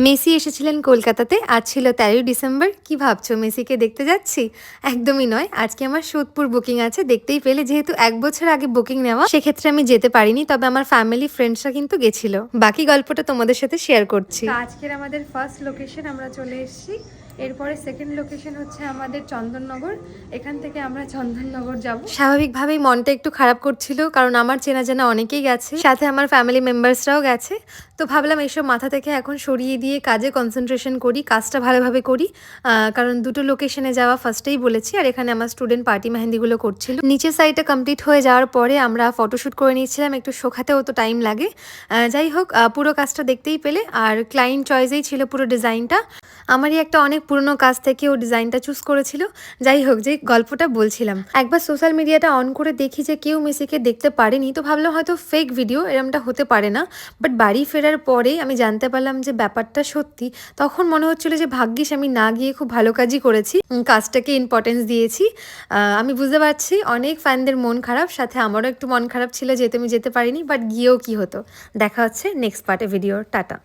Messi এসেছিলেন কলকাতাতে। আজ ছিল ১৩ই ডিসেম্বর। কি ভাবছো মেসিকে দেখতে যাচ্ছি? একদমই নয়। আজকে আমার সোদপুর বুকিং আছে। দেখতেই পেলে যেহেতু ১ বছর আগে বুকিং নেওয়া, সেক্ষেত্রে আমি যেতে পারিনি। তবে আমার ফ্যামিলি ফ্রেন্ডসরা কিন্তু গেছিল। বাকি গল্পটা তোমাদের সাথে শেয়ার করছি। আজকের আমাদের ফার্স্ট লোকেশন আমরা চলে এসেছি। এরপরে সেকেন্ড লোকেশন হচ্ছে আমাদের চন্দননগর। এখান থেকে আমরা চন্দননগর যাব। স্বাভাবিকভাবেই মনটা একটু খারাপ করছিল, কারণ আমার চেনা জানা অনেকেই গেছে, সাথে আমার ফ্যামিলি মেম্বার্সরাও গেছে। তো ভাবলাম এসব মাথা থেকে এখন সরিয়ে দিয়ে কাজে কনসেন্ট্রেশন করি, কাজটা ভালোভাবে করি। কারণ দুটো লোকেশনে যাওয়া ফার্স্টেই বলেছি, আর এখানে আমার স্টুডেন্ট পার্টি মেহেন্দিগুলো করছিল। নিচের সাইডটা কমপ্লিট হয়ে যাওয়ার পরে আমরা ফটোশ্যুট করে নিচ্ছিলাম। একটু শোকাতেও তো টাইম লাগে। যাই হোক, পুরো কাজটা দেখতেই পেলে। আর ক্লায়েন্ট চয়েসেই ছিল পুরো ডিজাইনটা। আমারই একটা অনেক পুরনো কাজ থেকে ও ডিজাইনটা চুজ করেছিল। যাই হোক, যে গল্পটা বলছিলাম, একবার সোশ্যাল মিডিয়াটা অন করে দেখি যে কেউ মেসিকে দেখতে পারেনি। তো ভাবলাম হয়তো ফেক ভিডিও, এরমটা হতে পারে না। বাট বাড়ি ফেরার পরে আমি জানতে পারলাম যে ব্যাপারটা সত্যি। তখন মনে হচ্ছিল যে ভাগ্যিস আমি না গিয়ে খুব ভালো কাজই করেছি, কাজটাকে ইম্পর্টেন্স দিয়েছি। আমি বুঝতে পারছি অনেক ফ্যানদের মন খারাপ, সাথে আমারও একটু মন খারাপ ছিল যেহেতু আমি যেতে পারিনি। বাট গিয়েও কি হতো, দেখা হচ্ছে নেক্সট পার্টে ভিডিওর। টাটা।